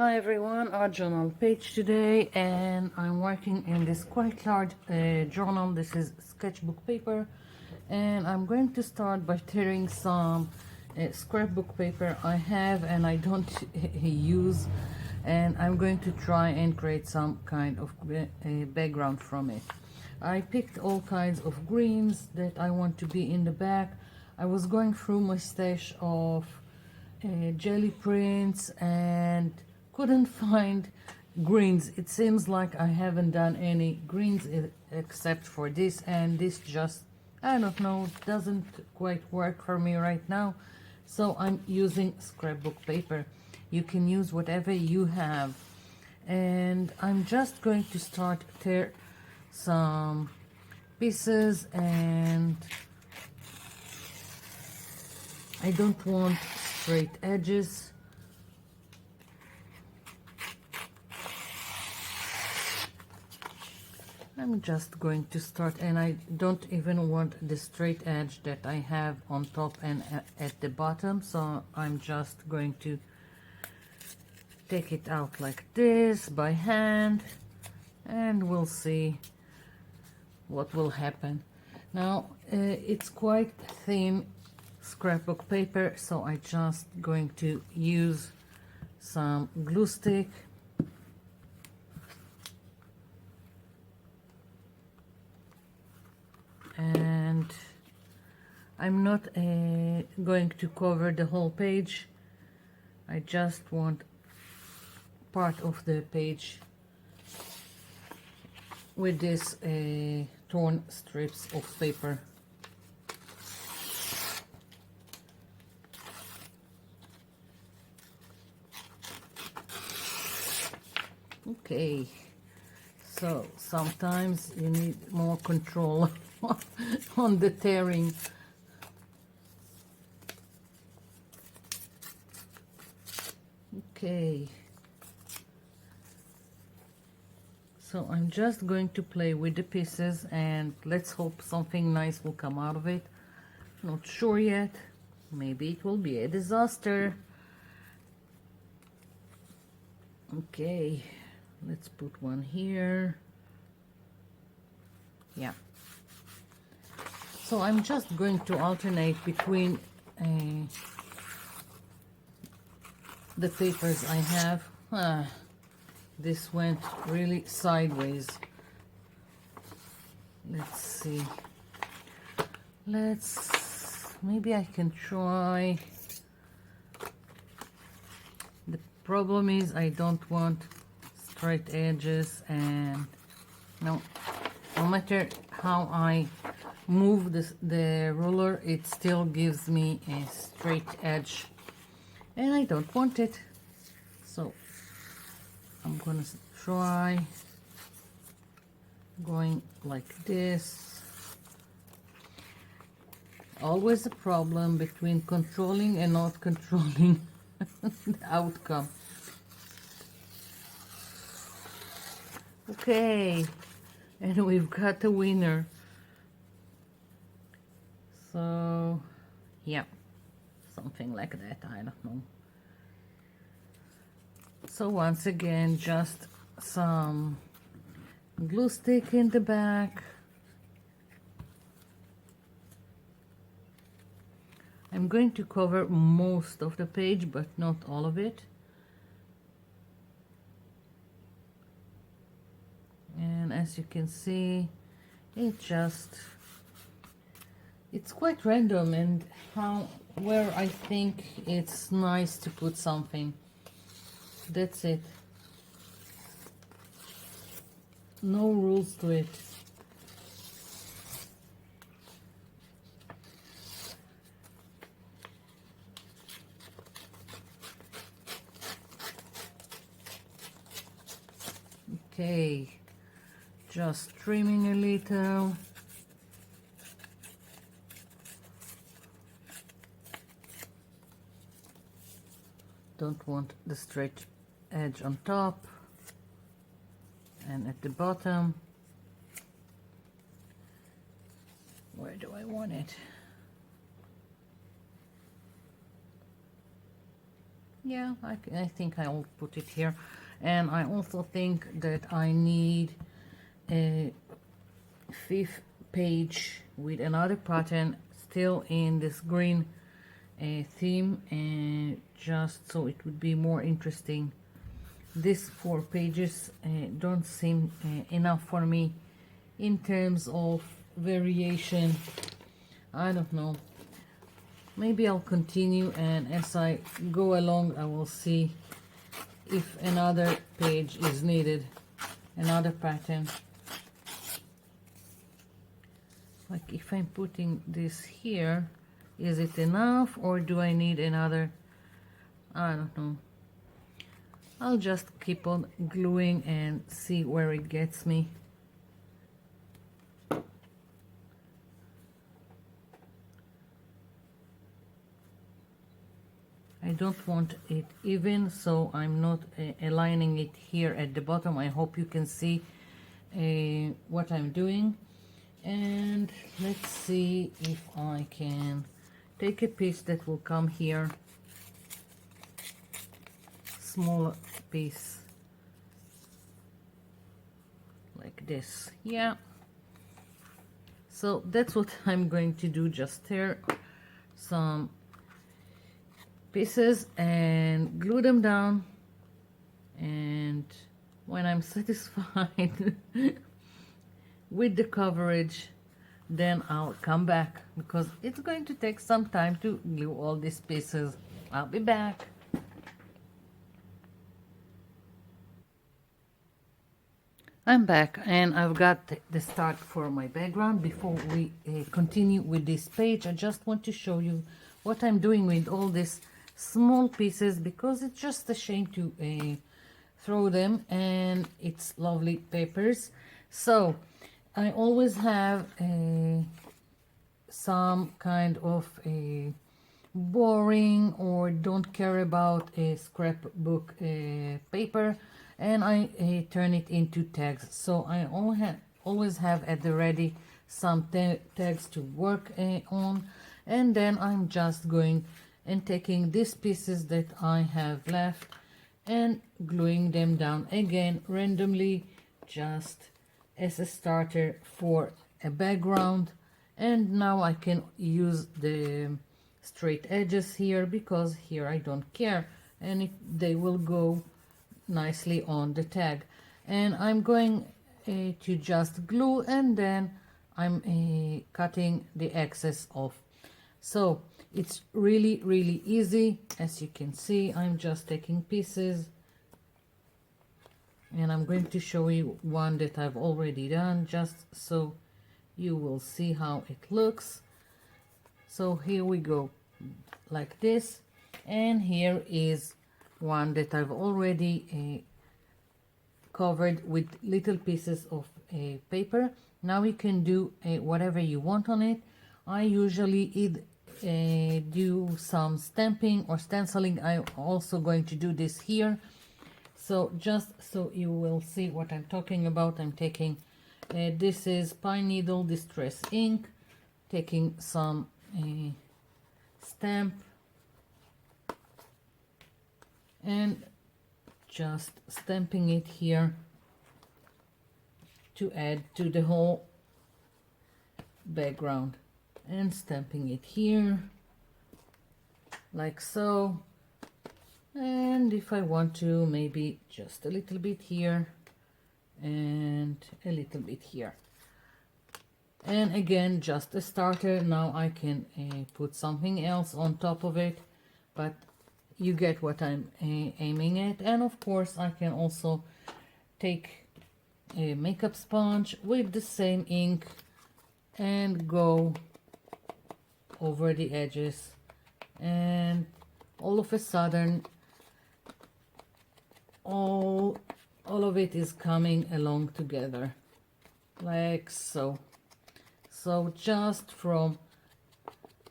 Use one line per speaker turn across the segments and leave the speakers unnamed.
Hi everyone, our journal page today, and I'm working in this quite large journal. This is sketchbook paper, and I'm going to start by tearing some scrapbook paper I have and I don't use, and I'm going to try and create some kind of background from it. I picked all kinds of greens that I want to be in the back. I was going through my stash of jelly prints and couldn't find greens. It seems like I haven't done any greens except for this, and this just, I don't know, doesn't quite work for me right now, so I'm using scrapbook paper. You can use whatever you have, and I'm just going to start tear some pieces, and I don't want straight edges. I'm just going to start, and I don't even want the straight edge that I have on top and at the bottom, so I'm just going to take it out like this by hand, and we'll see what will happen. Now it's quite thin scrapbook paper, so I just going to use some glue stick and I'm not going to cover the whole page. I just want part of the page with this torn strips of paper. Okay, so sometimes you need more control on the tearing. Okay, so I'm just going to play with the pieces, and let's hope something nice will come out of it. Not sure yet, maybe it will be a disaster. Okay, let's put one here. Yeah. So I'm just going to alternate between the papers I have. This went really sideways. Let's see. Maybe I can try. The problem is I don't want straight edges, and no matter how I move the ruler, it still gives me a straight edge, and I don't want it. So I'm gonna try going like this. Always a problem between controlling and not controlling the outcome. Okay, and we've got a winner. So yeah, something like that, I don't know. So once again, just some glue stick in the back. I'm going to cover most of the page, but not all of it. And as you can see, it's quite random, and where I think it's nice to put something. That's it. No rules to it. Okay, just trimming a little. Don't want the straight edge on top and at the bottom. Where do I want it? Yeah, I think I'll put it here. And I also think that I need a fifth page with another pattern still in this green theme, and just so it would be more interesting. These 4 pages don't seem enough for me in terms of variation. I don't know. Maybe I'll continue, and as I go along I will see if another page is needed, another pattern. Like if I'm putting this here, is it enough or do I need another? I don't know. I'll just keep on gluing and see where it gets me. I don't want it even, so I'm not aligning it here at the bottom. I hope you can see what I'm doing. And let's see if I can take a piece that will come here, small piece like this. Yeah, so that's what I'm going to do, just tear some pieces and glue them down, and when I'm satisfied with the coverage, then I'll come back, because it's going to take some time to glue all these pieces. I'll be back. I'm back, and I've got the start for my background. Before we continue with this page, I just want to show you what I'm doing with all these small pieces, because it's just a shame to throw them, and it's lovely papers. So I always have some kind of a boring or don't care about a scrapbook paper, and I turn it into tags. So I always have at the ready some tags to work on, and then I'm just going and taking these pieces that I have left and gluing them down again randomly, just as a starter for a background. And now I can use the straight edges here, because here I don't care, and they will go nicely on the tag. And I'm going to just glue, and then I'm cutting the excess off. So it's really easy. As you can see, I'm just taking pieces, and I'm going to show you one that I've already done, just so you will see how it looks. So here we go, like this, and here is one that I've already covered with little pieces of paper. Now you can do whatever you want on it. I usually do some stamping or stenciling. I'm also going to do this here. So just so you will see what I'm talking about, I'm taking this is pine needle distress ink, taking some stamp and just stamping it here to add to the whole background, and stamping it here like so. And if I want to, maybe just a little bit here and a little bit here. And again, just a starter. Now I can put something else on top of it, but you get what I'm aiming at. And of course I can also take a makeup sponge with the same ink and go over the edges, and all of a sudden all of it is coming along together like so. So just from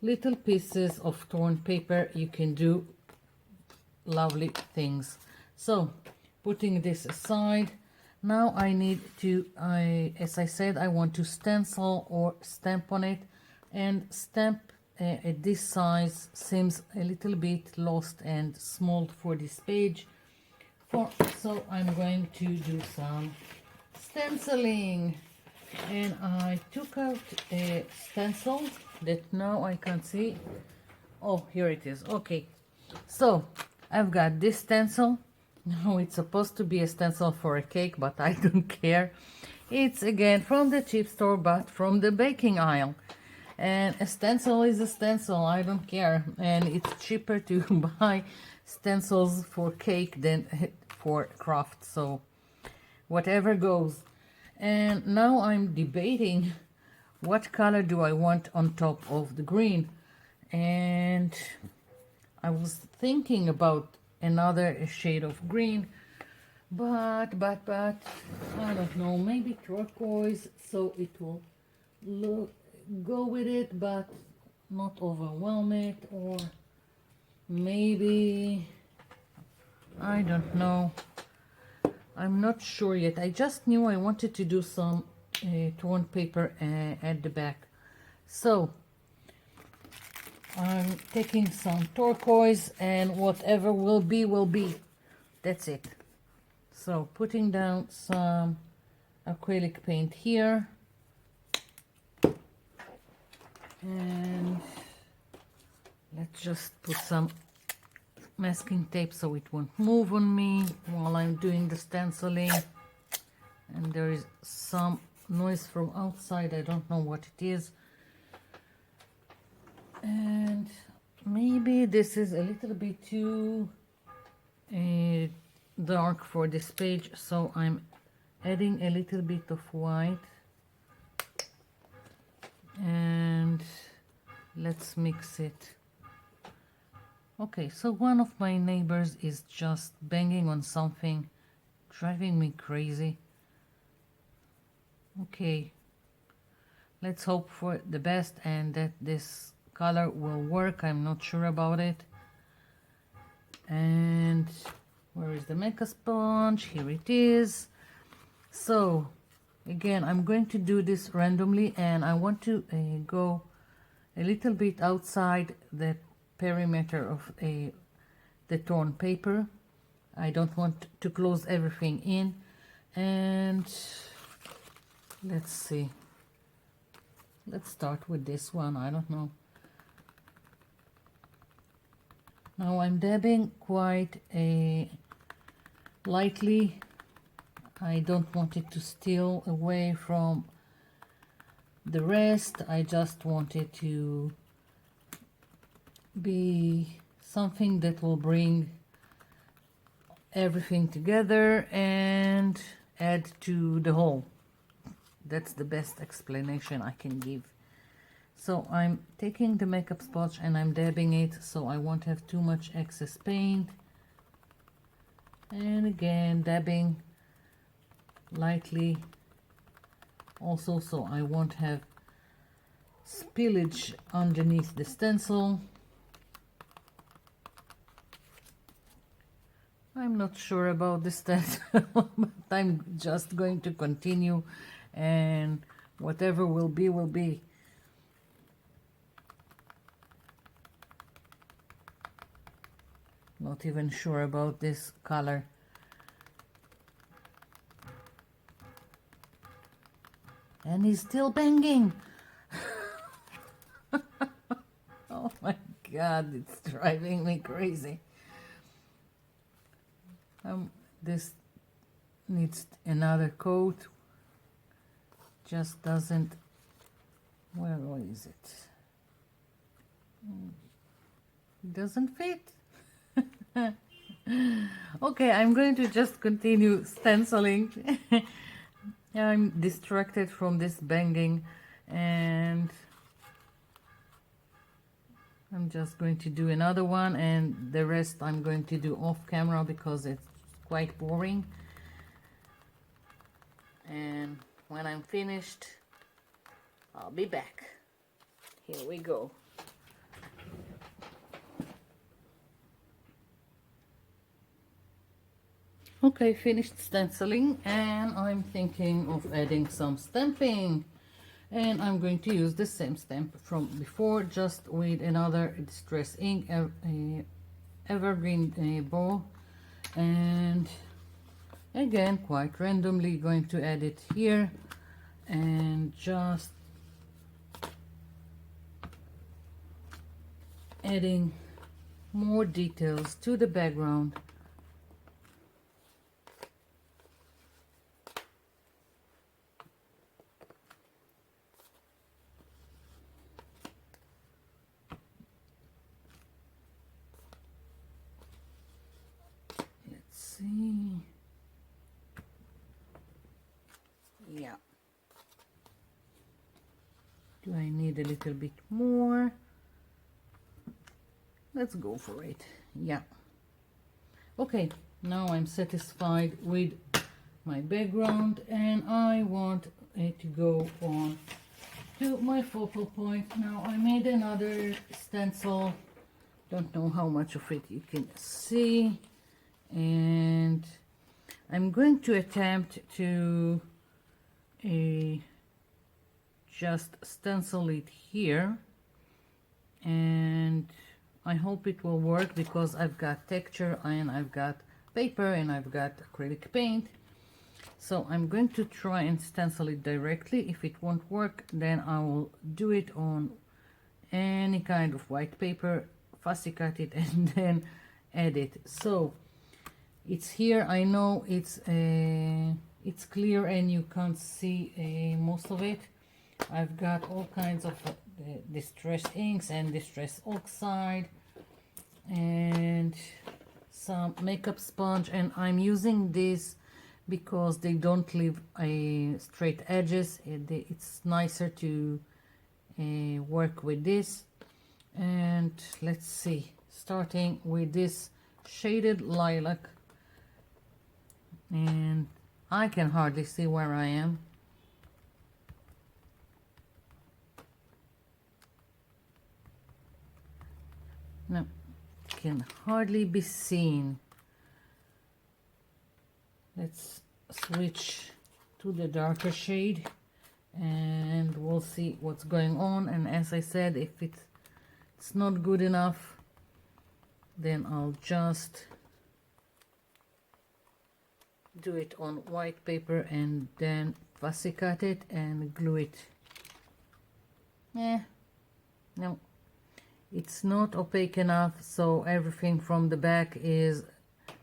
little pieces of torn paper you can do lovely things. So putting this aside, now I need to, as I said, I want to stencil or stamp on it, and stamp at this size seems a little bit lost and small for this page. So I'm going to do some stenciling, and I took out a stencil that now I can't see. Oh, here it is. Okay, so I've got this stencil. Now it's supposed to be a stencil for a cake, but I don't care. It's again from the cheap store, but from the baking aisle. And a stencil is a stencil, I don't care. And it's cheaper to buy stencils for cake than for craft, so whatever goes. And now I'm debating what color do I want on top of the green. And I was thinking about another shade of green, but I don't know, maybe turquoise, so it will go with it but not overwhelm it, or maybe, I don't know, I'm not sure yet. I just knew I wanted to do some torn paper at the back, so I'm taking some turquoise, and whatever will be. That's it. So putting down some acrylic paint here, and let's just put some masking tape so it won't move on me while I'm doing the stenciling. And there is some noise from outside, I don't know what it is. And maybe this is a little bit too dark for this page, so I'm adding a little bit of white, and let's mix it. Okay, so one of my neighbors is just banging on something, driving me crazy. Okay, let's hope for the best and that this color will work. I'm not sure about it. And where is the makeup sponge? Here it is. So again, I'm going to do this randomly, and I want to go a little bit outside the perimeter of the torn paper. I don't want to close everything in. And let's see, let's start with this one. I don't know. Now I'm dabbing quite lightly. I don't want it to steal away from the rest. I just want it to be something that will bring everything together and add to the whole. That's the best explanation I can give. So I'm taking the makeup sponge and I'm dabbing it so I won't have too much excess paint. And again, dabbing lightly also so I won't have spillage underneath the stencil. I'm not sure about the stencil, but I'm just going to continue, and whatever will be, will be. Not even sure about this color. And he's still banging. Oh my God, it's driving me crazy. This needs another coat. Just doesn't, where is it? It doesn't fit. Okay, I'm going to just continue stenciling. I'm distracted from this banging, and I'm just going to do another one, and the rest I'm going to do off camera because it's quite boring. And when I'm finished, I'll be back. Here we go. Okay, finished stenciling, and I'm thinking of adding some stamping. And I'm going to use the same stamp from before, just with another distress ink, evergreen bow, and again quite randomly going to add it here and just adding more details to the background. Let's see. Yeah. Do I need a little bit more? Let's go for it. Yeah. Okay, now I'm satisfied with my background and I want it to go on to my focal point. Now I made another stencil. Don't know how much of it you can see. And I'm going to attempt to just stencil it here, and I hope it will work because I've got texture and I've got paper and I've got acrylic paint. So I'm going to try and stencil it directly. If it won't work, then I will do it on any kind of white paper, fussy cut it, and then add it. So it's here. I know it's clear and you can't see most of it. I've got all kinds of distress inks and distress oxide and some makeup sponge, and I'm using this because they don't leave straight edges. It's nicer to work with this. And let's see, starting with this shaded lilac, and I can hardly see where I am. No, can hardly be seen. Let's switch to the darker shade and we'll see what's going on. And as I said, if it's not good enough, then I'll just do it on white paper and then fussy cut it and glue it. No, it's not opaque enough, so everything from the back is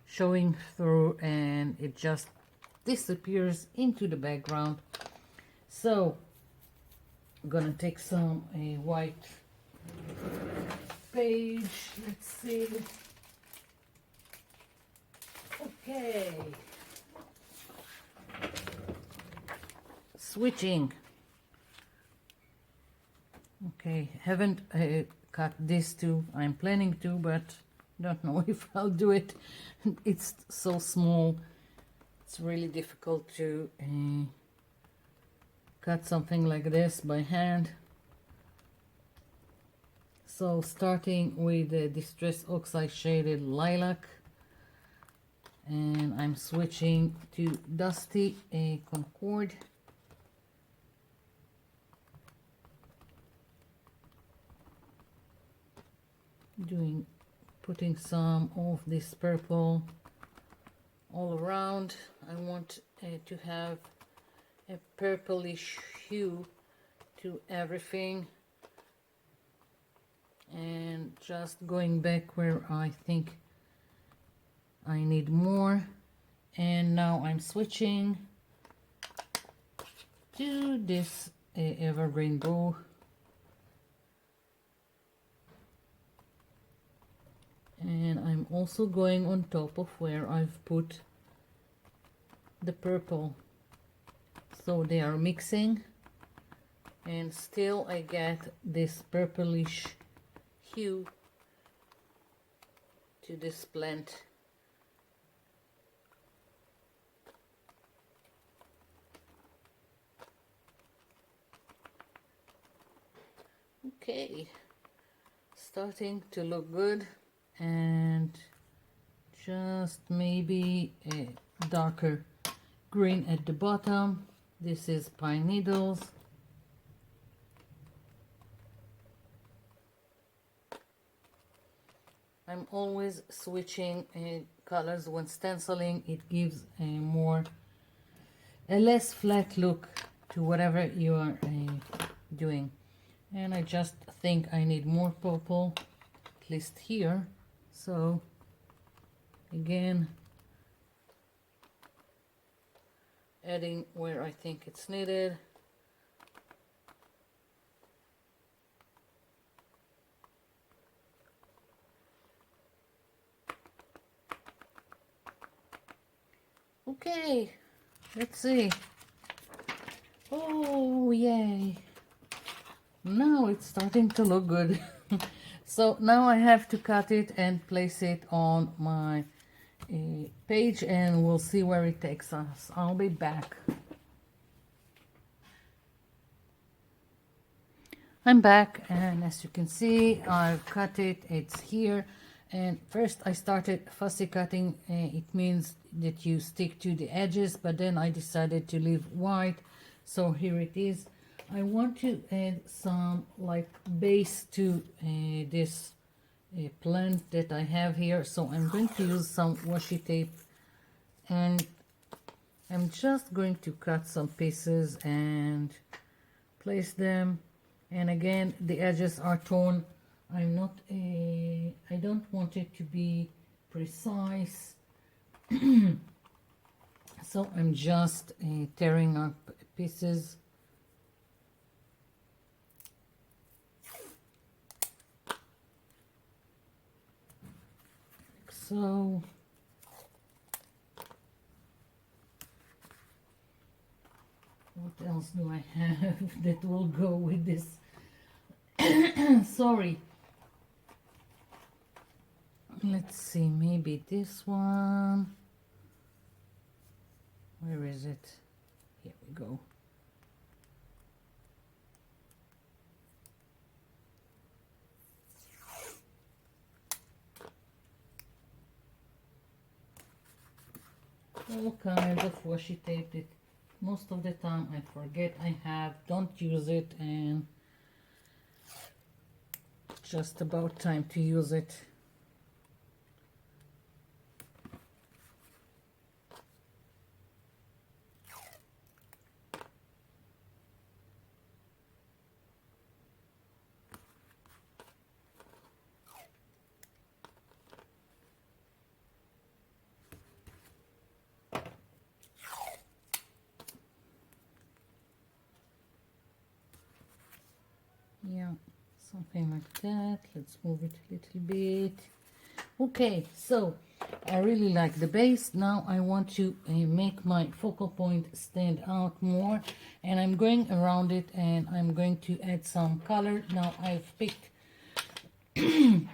showing through and it just disappears into the background. So I'm gonna take some white page. Let's see. Okay, switching. Okay, haven't cut this too. I'm planning to, but don't know if I'll do it. It's so small. It's really difficult to cut something like this by hand. So starting with the Distress Oxide Shaded Lilac, and I'm switching to Dusty Concord. Putting some of this purple all around. I want to have a purplish hue to everything, and just going back where I think I need more. And now I'm switching to this evergreen bow. And I'm also going on top of where I've put the purple, so they are mixing, and still I get this purplish hue to this plant. Okay, starting to look good. And just maybe a darker green at the bottom. This is pine needles. I'm always switching colors when stenciling. It gives a less flat look to whatever you are doing. And I just think I need more purple, at least here. So again, adding where I think it's needed. Okay, let's see. Oh, yay. Now it's starting to look good. So now I have to cut it and place it on my page, and we'll see where it takes us. I'll be back. I'm back, and as you can see, I've cut it. It's here. And first I started fussy cutting. It means that you stick to the edges, but then I decided to leave white. So here it is. I want to add some like base to this plant that I have here. So I'm going to use some washi tape, and I'm just going to cut some pieces and place them. And again, the edges are torn. I don't want it to be precise. So I'm just tearing up pieces. Like so. What else do I have that will go with this? Sorry. Let's see, maybe this one. Where is it? Here we go. All kinds of washi tape that most of the time I forget I have, don't use it, and just about time to use it. Yeah, something like that. Let's move it a little bit. Okay, so I really like the base. Now I want to make my focal point stand out more, and I'm going around it, and I'm going to add some color. Now I've picked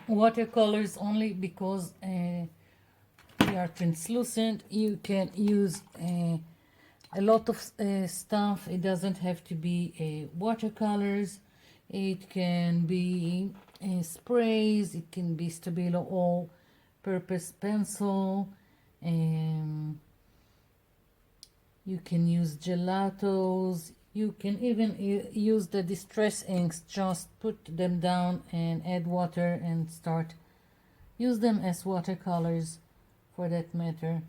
watercolors only because they are translucent. You can use a lot of stuff. It doesn't have to be watercolors. It can be sprays. It can be Stabilo all-purpose pencil. You can use gelatos. You can even use the distress inks. Just put them down and add water and start. Use them as watercolors for that matter.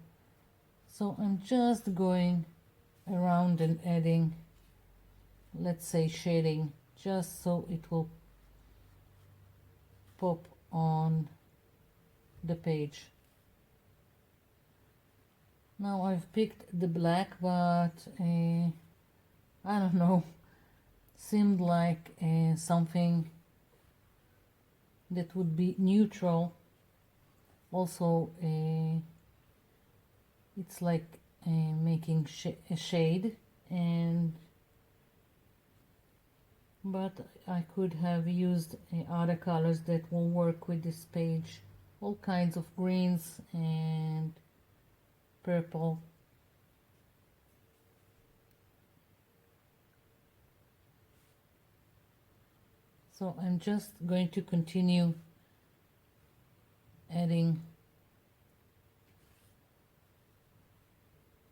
So I'm just going around and adding, let's say, shading, just so it will pop on the page. Now I've picked the black, but I don't know, seemed like something that would be neutral. Also, it's like making a shade, but I could have used other colors that will work with this page. All kinds of greens and purple. So I'm just going to continue adding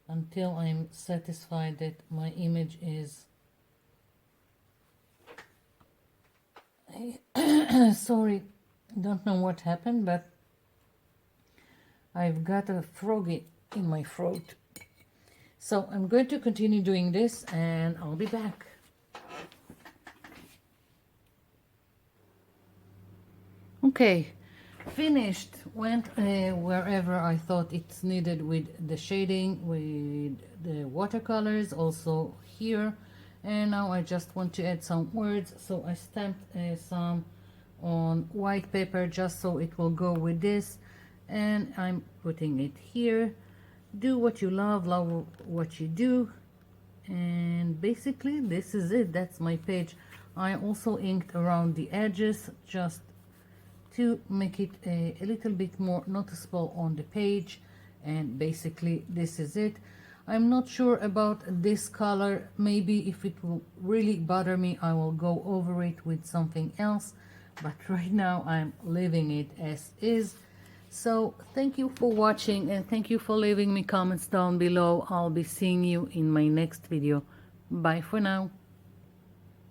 until I'm satisfied that my image is sorry, I don't know what happened, but I've got a froggy in my throat. So I'm going to continue doing this and I'll be back. Okay, finished. Went wherever I thought it's needed with the shading, with the watercolors, also here. And now I just want to add some words, so I stamped some on white paper just so it will go with this, and I'm putting it here. Do what you love what you do, and basically this is it. That's my page. I also inked around the edges just to make it a little bit more noticeable on the page, and basically this is it. I'm not sure about this color. Maybe if it will really bother me, I will go over it with something else, but right now I'm leaving it as is. So thank you for watching, and thank you for leaving me comments down below. I'll be seeing you in my next video. Bye for now.